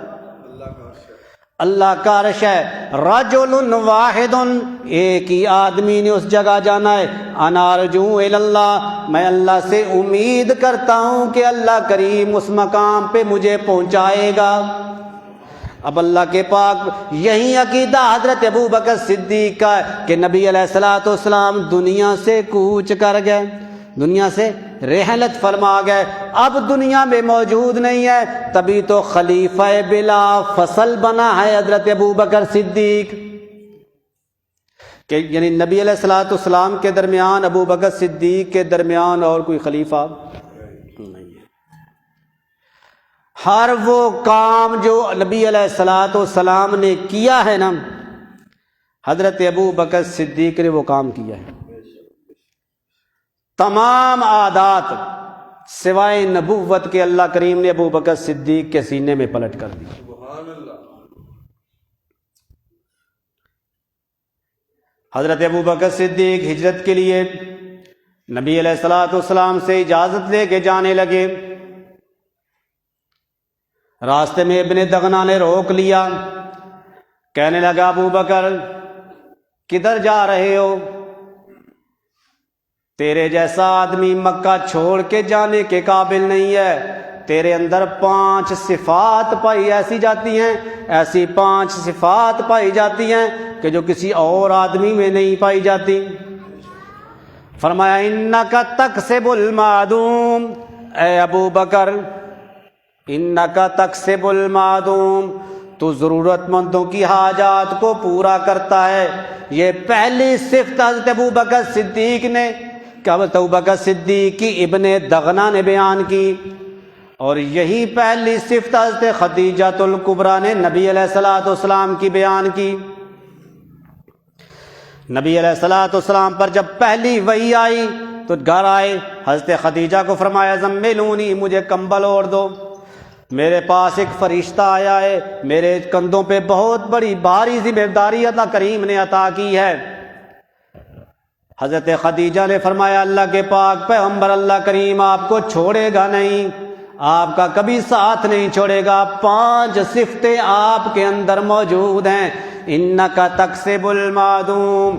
اللہ کا عرش ہے. رجل واحد، ایک ہی آدمی نے اس جگہ جانا ہے. انا ارجو الی اللہ، میں اللہ سے امید کرتا ہوں کہ اللہ کریم اس مقام پہ مجھے پہنچائے گا. اب اللہ کے پاک یہی عقیدہ حضرت ابوبکر صدیق کا ہے کہ نبی علیہ السلام دنیا سے کوچ کر گئے، دنیا سے رحلت فرما گئے، اب دنیا میں موجود نہیں ہے. تبھی تو خلیفہ بلا فصل بنا ہے حضرت ابوبکر صدیق، کہ یعنی نبی علیہ السلام کے درمیان ابوبکر صدیق کے درمیان اور کوئی خلیفہ نہیں ہے. ہر وہ کام جو نبی علیہ السلام نے کیا ہے نا، حضرت ابوبکر صدیق نے وہ کام کیا ہے. تمام عادات سوائے نبوت کے اللہ کریم نے ابوبکر صدیق کے سینے میں پلٹ کر دی. حضرت ابوبکر صدیق ہجرت کے لیے نبی علیہ السلام سے اجازت لے کے جانے لگے. راستے میں ابن دغنہ نے روک لیا، کہنے لگا ابوبکر کدھر جا رہے ہو؟ تیرے جیسا آدمی مکہ چھوڑ کے جانے کے قابل نہیں ہے. تیرے اندر 5 صفات پائی ایسی جاتی ہیں، ایسی 5 صفات پائی جاتی ہیں کہ جو کسی اور آدمی میں نہیں پائی جاتی. فرمایا انک تکسب المعدوم، اے ابو بکر انک تکسب المعدوم، تو ضرورت مندوں کی حاجات کو پورا کرتا ہے. یہ پہلی صفت حضرت ابوبکر صدیق نے، ابوبکر صدیق کی ابن دغنہ نے بیان کی، اور یہی پہلی صفت حضرت خدیجہ الکبریٰ نے نبی علیہ السلام کی بیان کی. نبی علیہ السلام پر جب پہلی وحی آئی تو گھر آئے، حضرت خدیجہ کو فرمایا زملونی، مجھے کمبل اوڑھ دو، میرے پاس ایک فرشتہ آیا ہے، میرے کندھوں پہ بہت بڑی بھاری ذمہ داری اللہ کریم نے عطا کی ہے. حضرت خدیجہ نے فرمایا اللہ کے پاک پیغمبر اللہ کریم آپ کو چھوڑے گا نہیں، آپ کا کبھی ساتھ نہیں چھوڑے گا. 5 صفتیں آپ کے اندر موجود ہیں. انک تکسب المعدوم،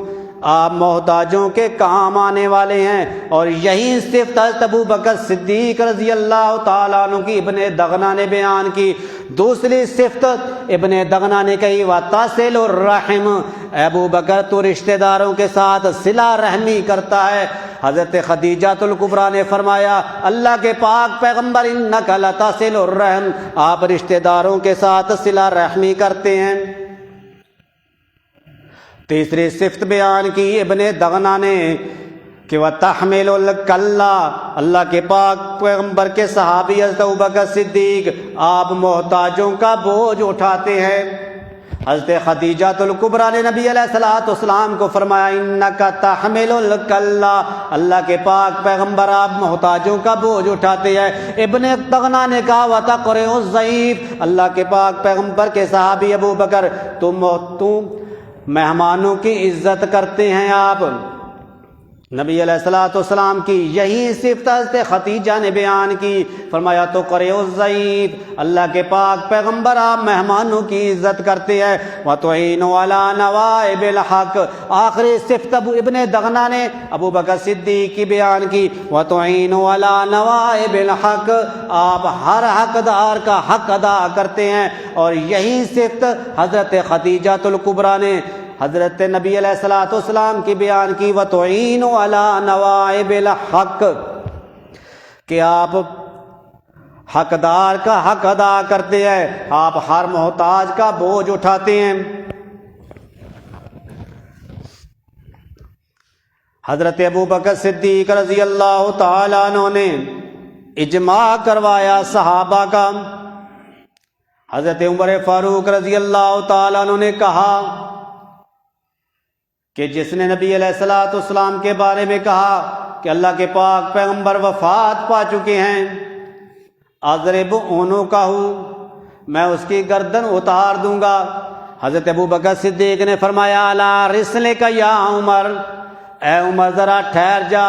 آپ محتاجوں کے کام آنے والے ہیں. اور یہی صفت حضرت ابوبکر صدیق رضی اللہ تعالیٰ عنہ کی ابن دغنہ نے بیان کی. دوسری صفت ابن دغنہ نے کہی وَتَصِلُ الرَّحِمُ، ابو بکر تو رشتہ داروں کے ساتھ صلہ رحمی کرتا ہے. حضرت خدیجہ الکبریٰ نے فرمایا اللہ کے پاک پیغمبر انک لتصل الرحم، آپ رشتہ داروں کے ساتھ صلہ رحمی کرتے ہیں. تیسری صفت بیان کی ابن دغنہ نے کہ وَتَحْمِلُ الْكَلَّا، اللہ کے پاک پیغمبر کے صحابی حضرت ابوبکر صدیق آپ محتاجوں کا بوجھ اٹھاتے ہیں۔ حضرت خدیجہ الکبریٰ نے نبی علیہ الصلوۃ والسلام کو فرمایا انک تحمل الکلا، اللہ کے پاک پیغمبر آپ محتاجوں کا بوجھ اٹھاتے ہیں۔ ابن دغنہ نے کہا وتقرئ الضیف، اللہ کے پاک پیغمبر کے صحابی ابو بکر تم مہمانوں کی عزت کرتے ہیں۔ آپ نبی علیہ الصلوۃ والسلام کی یہی صفت حضرت خدیجہ نے بیان کی، فرمایا تو قرئ الضیف، اللہ کے پاک پیغمبر آپ مہمانوں کی عزت کرتے ہیں۔ وتعین علی نوائب الحق، آخری صفت ابن دغنہ نے ابو بکر صدیق کی بیان کی، وتعین علی نوائب الحق، آپ ہر حقدار کا حق ادا کرتے ہیں۔ اور یہی صفت حضرت خدیجہ الکبریٰ نے حضرت نبی علیہ الصلوۃ والسلام کی بیان کی، وتعین علی نوائب الحق، کہ آپ حقدار کا حق ادا کرتے ہیں، آپ ہر محتاج کا بوجھ اٹھاتے ہیں۔ حضرت ابوبکر صدیق رضی اللہ تعالیٰ عنہ نے اجماع کروایا صحابہ کا۔ حضرت عمر فاروق رضی اللہ تعالیٰ عنہ نے کہا کہ جس نے نبی علیہ الصلوۃ والسلام کے بارے میں کہا کہ اللہ کے پاک پیغمبر وفات پا چکے ہیں، اضرب عنقہ، میں اس کی گردن اتار دوں گا۔ حضرت ابوبکر صدیق نے فرمایا الا رسلک یا عمر، اے عمر ذرا ٹھہر جا،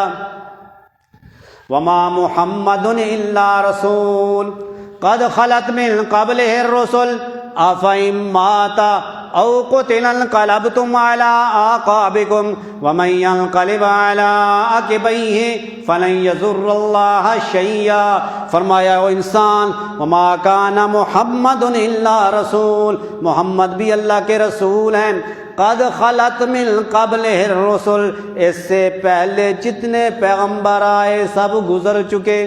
وما محمد الا رسول قد خلت من قبلہ الرسل افإن مات او قتل انقلبتم على اعقابكم ومن ينقلب على عقبيه فلن يضر الله شيئا۔ فرمایا او انسان، وما كان محمد الا رسول، محمد بھی اللہ کے رسول ہیں، قد خلت من قبلہ الرسل، اس سے پہلے جتنے پیغمبر آئے سب گزر چکے،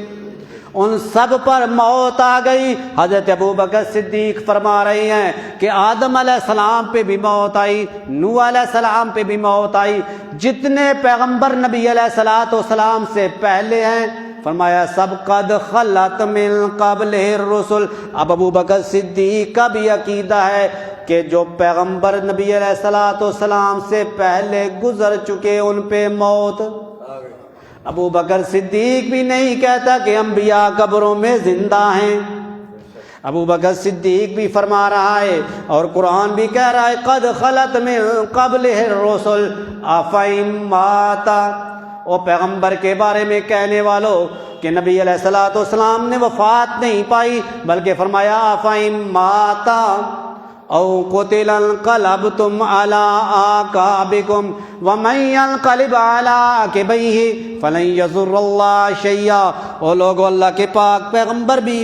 ان سب پر موت آ گئی۔ حضرت ابوبکر صدیق فرما رہے ہیں کہ آدم علیہ السلام پہ بھی موت آئی، نوح علیہ السلام پہ بھی موت آئی، جتنے پیغمبر نبی علیہ الصلوۃ والسلام سے پہلے ہیں فرمایا سب قد خلت من قبلہ الرسل۔ اب ابوبکر صدیق کا بھی عقیدہ ہے کہ جو پیغمبر نبی علیہ الصلوۃ والسلام سے پہلے گزر چکے ان پہ موت۔ ابو بکر صدیق بھی نہیں کہتا کہ انبیاء قبروں میں زندہ ہیں، ابو بکر صدیق بھی فرما رہا ہے اور قرآن بھی کہہ رہا ہے قد خلت من قبلہ الرسل افإن مات۔ او پیغمبر کے بارے میں کہنے والوں کہ نبی علیہ الصلوۃ والسلام نے وفات نہیں پائی، بلکہ فرمایا افإن مات او قتل انقلبتم على اعقابكم ومن ينقلب على عقبيه فلن يضر الله شيئا۔ وہ لوگ اللہ کے پاک پیغمبر بھی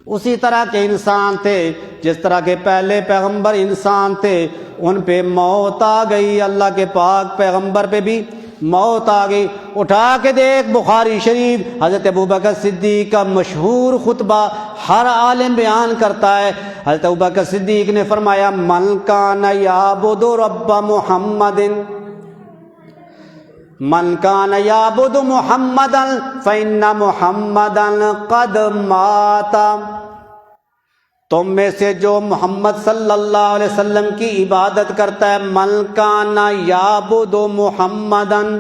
اسی طرح کے انسان تھے جس طرح کے پہلے پیغمبر انسان تھے، ان پہ موت آ گئی، اللہ کے پاک پیغمبر پہ بھی موت آ گئی۔ اٹھا کے دیکھ بخاری شریف، حضرت ابوبکر صدیق کا مشہور خطبہ ہر عالم بیان کرتا ہے۔ حضرت ابوبکر صدیق نے فرمایا من کان یعبد رب محمد، من کان یعبد محمدا فإن محمدا قد مات، تم میں سے جو محمد صلی اللہ علیہ وسلم کی عبادت کرتا ہے، من کان یعبد محمدن،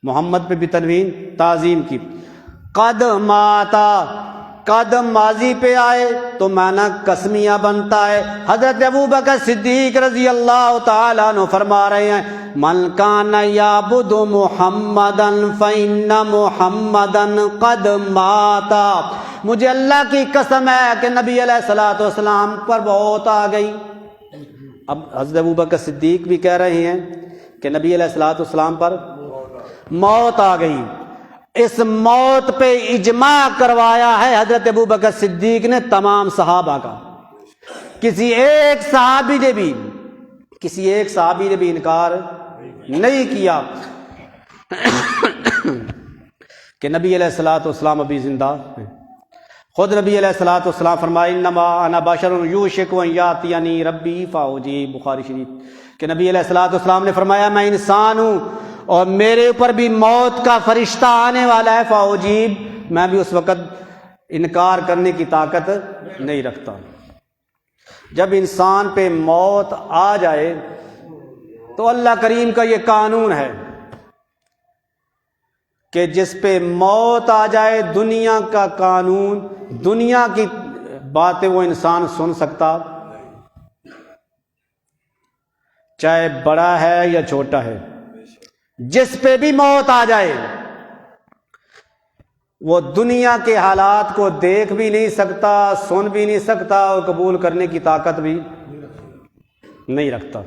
محمد پہ بھی تنوین تعظیم کی، قد ماتا، قد ماضی پہ آئے تو معنی قسمیہ بنتا ہے۔ حضرت ابوبکر صدیق رضی اللہ تعالیٰ عنہ فرما رہے ہیں من کان یعبد محمدا فإن محمدا قد ماتا، مجھے اللہ کی قسم ہے کہ نبی علیہ الصلوۃ والسلام پر موت آ گئی۔ اب حضرت ابوبکر صدیق بھی کہہ رہے ہیں کہ نبی علیہ الصلوۃ والسلام پر موت آ گئی۔ اس موت پہ اجماع کروایا ہے حضرت ابوبکر صدیق نے تمام صحابہ کا، کسی ایک صحابی نے بھی انکار نہیں کیا کہ نبی علیہ الصلوۃ والسلام ابھی زندہ ہیں۔ خود نبی علیہ الصلوۃ والسلام فرمائے انما انا بشر یوشک ان یاتینی ربی فاوجی، بخاری شریف کہ نبی علیہ الصلوۃ والسلام نے فرمایا میں انسان ہوں اور میرے اوپر بھی موت کا فرشتہ آنے والا ہے فاجیب، میں بھی اس وقت انکار کرنے کی طاقت نہیں رکھتا۔ جب انسان پہ موت آ جائے تو اللہ کریم کا یہ قانون ہے کہ جس پہ موت آ جائے، دنیا کا قانون، دنیا کی باتیں وہ انسان سن سکتا، چاہے بڑا ہے یا چھوٹا ہے، جس پہ بھی موت آ جائے وہ دنیا کے حالات کو دیکھ بھی نہیں سکتا، سن بھی نہیں سکتا اور قبول کرنے کی طاقت بھی نہیں رکھتا۔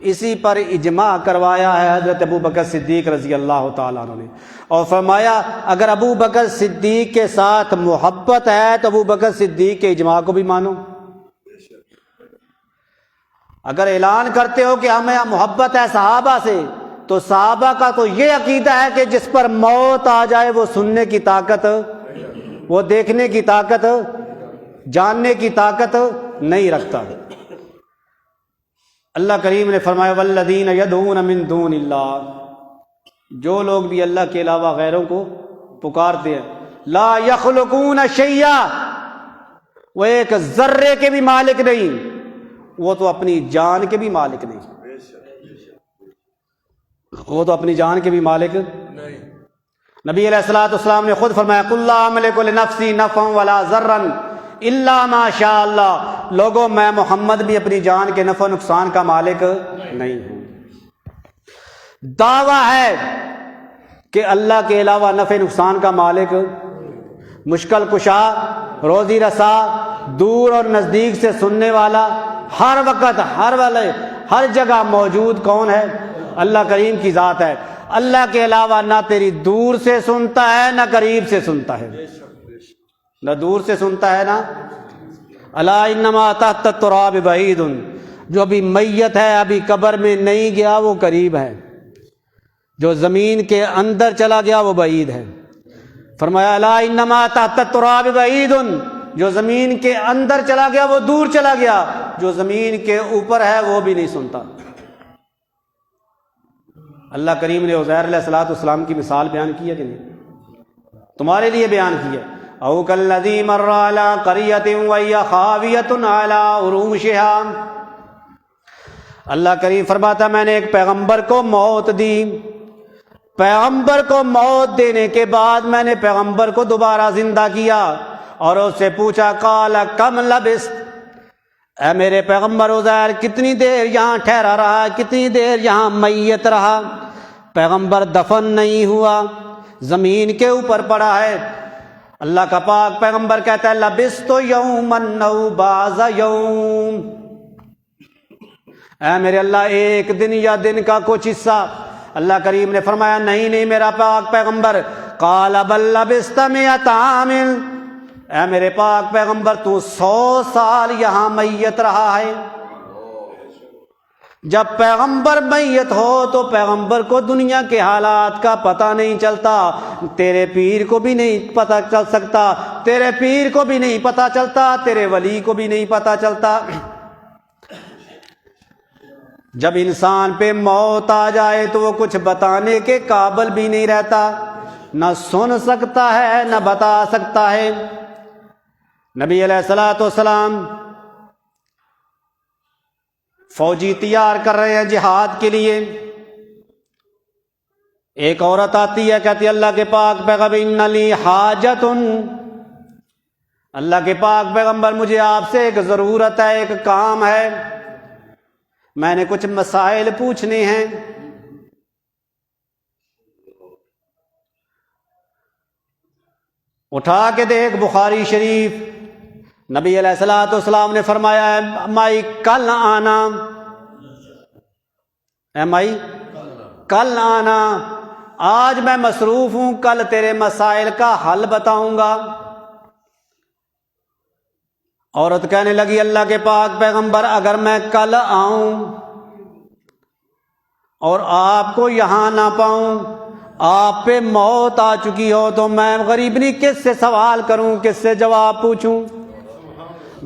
اسی پر اجماع کروایا ہے حضرت ابو بکر صدیق رضی اللہ تعالیٰ عنہ نے، اور فرمایا اگر ابو بکر صدیق کے ساتھ محبت ہے تو ابو بکر صدیق کے اجماع کو بھی مانو۔ اگر اعلان کرتے ہو کہ ہمیں محبت ہے صحابہ سے، تو صحابہ کا تو یہ عقیدہ ہے کہ جس پر موت آ جائے وہ سننے کی طاقت، وہ دیکھنے کی طاقت، جاننے کی طاقت نہیں رکھتا۔ اللہ کریم نے فرمایا والذین یدعون من دون اللہ، جو لوگ بھی اللہ کے علاوہ غیروں کو پکارتے ہیں، لا یخلقون شیئا، وہ ایک ذرے کے بھی مالک نہیں، وہ تو اپنی جان کے بھی مالک نہیں، وہ تو اپنی جان کے بھی مالک نہیں۔ نبی علیہ الصلوۃ والسلام نے خود فرمایا قل لا املک لنفسی نفعا ولا ضرا الا ما شاء اللہ، لوگوں میں محمد بھی اپنی جان کے نفع و نقصان کا مالک نہیں ہوں۔ دعویٰ ہے کہ اللہ کے علاوہ نفع نقصان کا مالک، مشکل کشا، روزی رسا، دور اور نزدیک سے سننے والا، ہر وقت ہر والے ہر جگہ موجود کون ہے؟ اللہ کریم کی ذات ہے۔ اللہ کے علاوہ نہ تیری دور سے سنتا ہے نہ قریب سے سنتا ہے، نہ دور سے سنتا ہے نہ الا انما تحت التراب بعید، جو ابھی میت ہے، ابھی قبر میں نہیں گیا، وہ قریب ہے، جو زمین کے اندر چلا گیا وہ بعید ہے۔ فرمایا الا انما تحت التراب بعید، جو زمین کے اندر چلا گیا وہ دور چلا گیا، جو زمین کے اوپر ہے وہ بھی نہیں سنتا۔ اللہ کریم نے عزیر علیہ الصلوۃ والسلام کی مثال بیان کی ہے کہ نہیں؟ تمہارے لیے بیان کی ہے۔ او کالذی مر علی قریۃ وہی خاویۃ علی عروشها، اللہ کریم فرماتا میں نے ایک پیغمبر کو موت دی، پیغمبر کو موت دینے کے بعد میں نے پیغمبر کو دوبارہ زندہ کیا اور اس سے پوچھا قال کم لبثت، اے میرے پیغمبر عزیر کتنی دیر یہاں ٹھہرا رہا، کتنی دیر یہاں میت رہا؟ پیغمبر دفن نہیں ہوا، زمین کے اوپر پڑا ہے۔ اللہ کا پاک پیغمبر کہتا ہے لبثت یوما او بعض یوم، اے میرے اللہ ایک دن یا دن کا کچھ حصہ۔ اللہ کریم نے فرمایا نہیں میرا پاک پیغمبر، قال بل لبثت مئۃ عام، اے میرے پاک پیغمبر تو 100 سال یہاں میت رہا ہے۔ جب پیغمبر میت ہو تو پیغمبر کو دنیا کے حالات کا پتہ نہیں چلتا، تیرے پیر کو بھی نہیں پتہ چل سکتا، تیرے پیر کو بھی نہیں پتہ چلتا، تیرے ولی کو بھی نہیں پتہ چلتا۔ جب انسان پہ موت آ جائے تو وہ کچھ بتانے کے قابل بھی نہیں رہتا، نہ سن سکتا ہے نہ بتا سکتا ہے۔ نبی علیہ الصلوۃ والسلام فوجی تیار کر رہے ہیں جہاد کے لیے، ایک عورت آتی ہے کہتی ہے اللہ کے پاک پیغمبر ان لی حاجت، اللہ کے پاک پیغمبر مجھے آپ سے ایک ضرورت ہے، ایک کام ہے، میں نے کچھ مسائل پوچھنے ہیں۔ اٹھا کے دیکھ بخاری شریف، نبی علیہ الصلوۃ والسلام نے فرمایا اے مائی کل آنا، اے مائی کل آنا، آج میں مصروف ہوں، کل تیرے مسائل کا حل بتاؤں گا۔ عورت کہنے لگی اللہ کے پاک پیغمبر اگر میں کل آؤں اور آپ کو یہاں نہ پاؤں، آپ پہ موت آ چکی ہو، تو میں غریبنی کس سے سوال کروں، کس سے جواب پوچھوں؟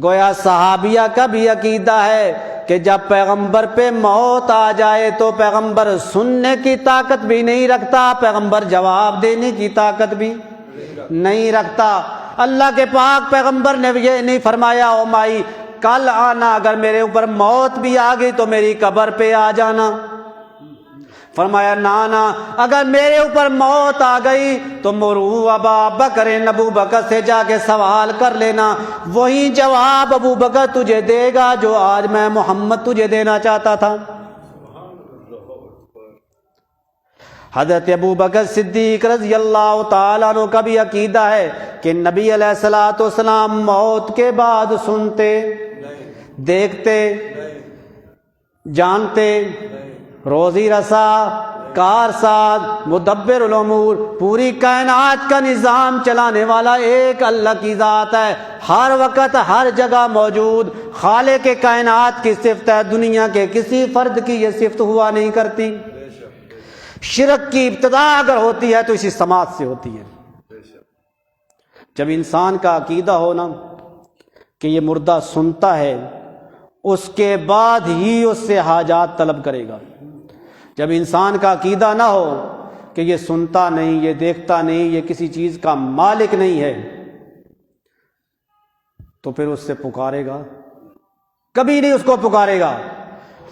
گویا صحابیہ کا بھی عقیدہ ہے کہ جب پیغمبر پہ موت آ جائے تو پیغمبر سننے کی طاقت بھی نہیں رکھتا، پیغمبر جواب دینے کی طاقت بھی نہیں رکھتا۔ اللہ کے پاک پیغمبر نے یہ نہیں فرمایا او مائی کل آنا، اگر میرے اوپر موت بھی آ گئی تو میری قبر پہ آ جانا۔ فرمایا نانا اگر میرے اوپر موت آ گئی تو مرو ابا بکر، ابو بکر سے جا کے سوال کر لینا، وہی جواب ابو بکر تجھے دے گا جو آج میں محمد تجھے دینا چاہتا تھا۔ حضرت ابو بکر صدیق رضی اللہ تعالیٰ عنہ کا بھی عقیدہ ہے کہ نبی علیہ الصلوۃ والسلام موت کے بعد سنتے، دیکھتے، جانتے، روزی رسا، کارساز، مدبر الامور، پوری کائنات کا نظام چلانے والا ایک اللہ کی ذات ہے، ہر وقت ہر جگہ موجود، خالق کائنات کی صفت ہے، دنیا کے کسی فرد کی یہ صفت ہوا نہیں کرتی۔ شرک کی ابتدا اگر ہوتی ہے تو اسی سماعت سے ہوتی ہے۔ جب انسان کا عقیدہ ہونا کہ یہ مردہ سنتا ہے، اس کے بعد ہی اس سے حاجات طلب کرے گا۔ جب انسان کا عقیدہ نہ ہو کہ یہ سنتا نہیں، یہ دیکھتا نہیں، یہ کسی چیز کا مالک نہیں ہے، تو پھر اس سے پکارے گا؟ کبھی نہیں اس کو پکارے گا۔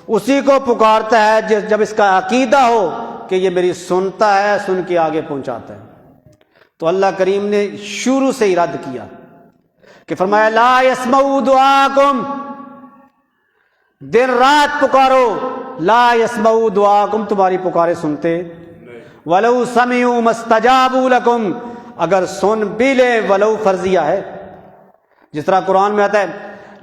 اسی کو پکارتا ہے جب اس کا عقیدہ ہو کہ یہ میری سنتا ہے، سن کے آگے پہنچاتا ہے۔ تو اللہ کریم نے شروع سے ہی رد کیا کہ فرمایا لا یسمعوا دعاکم، دن رات پکارو، لا یسمعوا دعاکم، تمہاری پکارے سنتے، ولو سمعوا ما استجابوا لکم، اگر سن بھی لے ولو فرضیہ ہے، جس طرح قرآن میں آتا ہے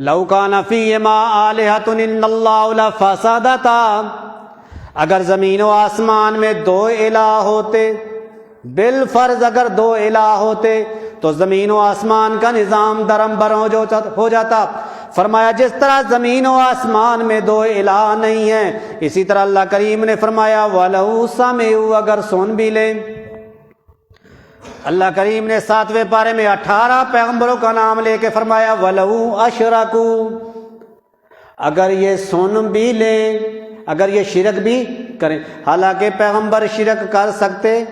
لو کان فیہما آلہۃ الا اللہ لفسدتا، اگر زمین و آسمان میں دو الہ ہوتے، بالفرض اگر دو الہ ہوتے تو زمین و آسمان کا نظام درم برم ہو جاتا۔ فرمایا جس طرح زمین و آسمان میں دو الہ نہیں ہیں، اسی طرح اللہ کریم نے فرمایا وَلَوْ سَمِعُوا، اگر سن بھی لیں۔ اللہ کریم نے 7ویں پارے میں 18 پیغمبروں کا نام لے کے فرمایا وَلَوْ أَشْرَكُوا، اگر یہ سن بھی لیں، اگر یہ شرک بھی کریں۔ حالانکہ پیغمبر شرک کر سکتے،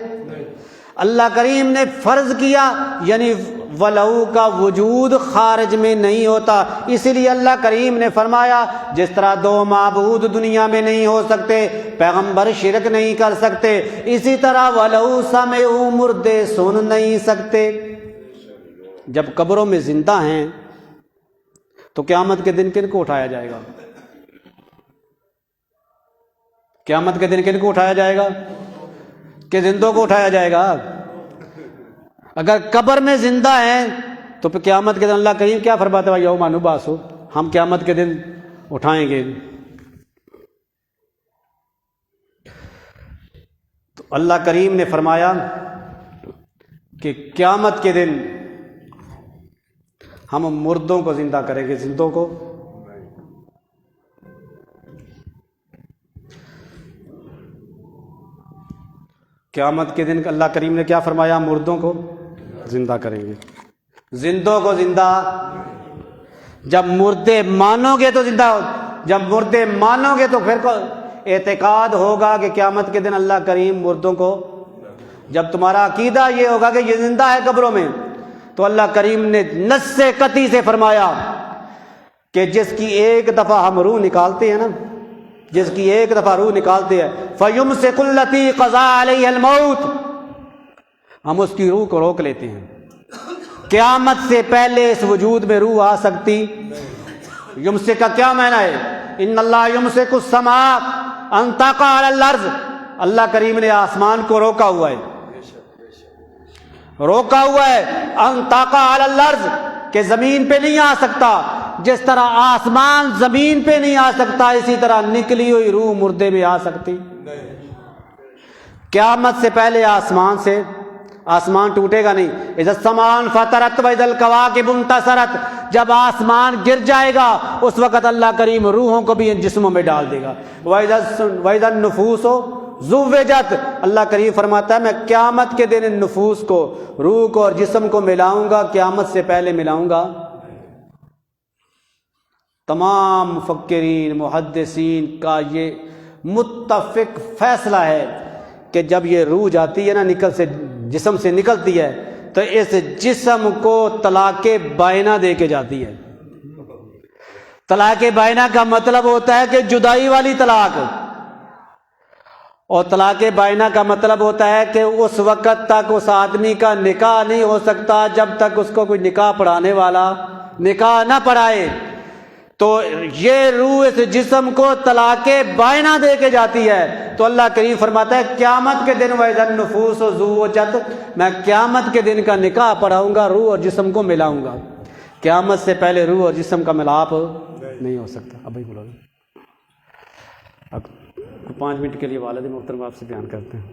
اللہ کریم نے فرض کیا، یعنی ولو کا وجود خارج میں نہیں ہوتا، اسی لیے اللہ کریم نے فرمایا جس طرح دو معبود دنیا میں نہیں ہو سکتے، پیغمبر شرک نہیں کر سکتے، اسی طرح ولو سمعوا، مردے سن نہیں سکتے۔ جب قبروں میں زندہ ہیں تو قیامت کے دن کن کو اٹھایا جائے گا؟ قیامت کے دن کن کو اٹھایا جائے گا؟ کہ زندوں کو اٹھایا جائے گا؟ اگر قبر میں زندہ ہیں تو پھر قیامت کے دن اللہ کریم کیا فرماتا ہے یوم نبعث، ہم قیامت کے دن اٹھائیں گے۔ تو اللہ کریم نے فرمایا کہ قیامت کے دن ہم مردوں کو زندہ کریں گے، زندوں کو قیامت کے دن اللہ کریم نے کیا فرمایا؟ مردوں کو زندہ کریں گے، زندوں کو زندہ۔ جب مردے مانو گے تو زندہ ہو، جب مردے مانو گے تو پھر کو اعتقاد ہوگا کہ قیامت کے دن اللہ کریم مردوں کو، جب تمہارا عقیدہ یہ ہوگا کہ یہ زندہ ہے قبروں میں، تو اللہ کریم نے نص قطعی سے فرمایا کہ جس کی ایک دفعہ ہم روح نکالتے ہیں نا، جس کی ایک دفعہ روح نکالتے ہیں فَيُمْسِكُ الَّتِي قَضَىٰ عَلَيْهَا الْمَوْتِ، ہم اس کی روح کو روک لیتے ہیں۔ قیامت سے پہلے اس وجود میں روح آ سکتی؟ یمسک کا کیا معنی ہے؟ ان اللہ یمسک السماء ان تقع علی الارض، اللہ کریم نے آسمان کو روکا ہوا ہے، روکا ہوا ہے، ان تقع علی الارض، کہ زمین پہ نہیں آ سکتا۔ جس طرح آسمان زمین پہ نہیں آ سکتا، اسی طرح نکلی ہوئی روح مردے میں آ سکتی؟ قیامت سے پہلے آسمان ٹوٹے گا نہیں۔ اذا السماء انفطرت واذا الكواكب انتثرت، جب آسمان گر جائے گا اس وقت اللہ کریم روحوں کو بھی ان جسموں میں ڈال دے گا۔ واذا النفوس زوجت، اللہ کریم فرماتا ہے میں قیامت کے دن ان نفوس کو، روح کو اور جسم کو ملاؤں گا، قیامت سے پہلے ملاؤں گا تمام مفکرین محدثین کا یہ متفق فیصلہ ہے کہ جب یہ روح جاتی ہے نا جسم سے نکلتی ہے تو اس جسم کو طلاق بائنہ دے کے جاتی ہے۔ طلاق بائنہ کا مطلب ہوتا ہے کہ جدائی والی طلاق، اور طلاق بائنہ کا مطلب ہوتا ہے کہ اس وقت تک اس آدمی کا نکاح نہیں ہو سکتا جب تک اس کو کوئی نکاح پڑھانے والا نکاح نہ پڑھائے۔ تو یہ روح اس جسم کو طلاق بائنہ دے کے جاتی ہے۔ تو اللہ کریم فرماتا ہے قیامت کے دن وَإِذَا النُّفُوسُ زُوِّجَتْ، میں قیامت کے دن کا نکاح پڑھاؤں گا، روح اور جسم کو ملاؤں گا۔ قیامت سے پہلے روح اور جسم کا ملاپ نہیں ہو سکتا۔ اب بھائی بولو، اب 5 منٹ کے لیے والد محترم آپ سے بیان کرتے ہیں۔